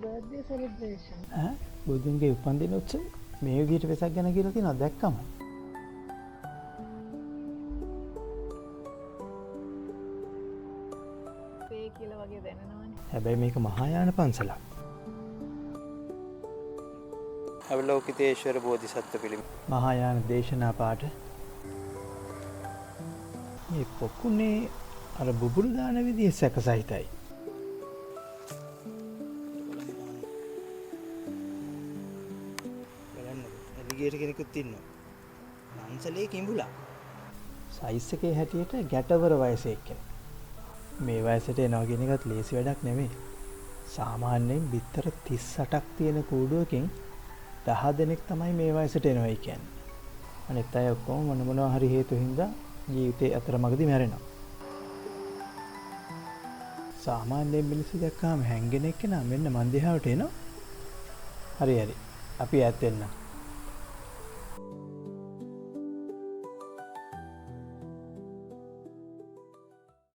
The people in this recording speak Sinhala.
birthday celebration. බුදුන්ගේ උපන්දින උත්සවය මේ විදිහට වෙසක් ගැන කියලා තියෙනවා දැක්කම. පේ කියලා වගේ දැනෙනවනේ. හැබැයි මේක මහායාන පන්සලක්. අවලෝකිතේශ්වර බෝධිසත්ව පිළිම. මහායාන දේශනා පාඨ. මේ පොකුණේ අර බුබුලු දාන විදිය සැකසහිතයි. එලිගේටර් කෙනෙකුත් ඉන්නවා. පන්සලේ කිඹුලා. සයිස් එකේ හැටියට ගැටවර වයසේ එක්කෙනෙක්. මේ වයසට එනවා කියන එකත් ලේසි වැඩක් නෙමෙයි. සාමාන්‍යයෙන් බිත්තර 38ක් තියෙන කූඩුවකින් 10 දෙනෙක් තමයි මේ වයසට එනවා කියන්නේ. අනිත් අය ඔක්කොම මොනවා හරි හේතු හින්දා ජීවිතේ අතරමඟදී මැරෙනවා. සාමාන්‍යයෙන් මිනිස්සු දැක්කම හැංගෙන එක්කෙනා මෙන්න මන් දිහාවට එනවා. හරි හරි. අපි ඈත් වෙන්න.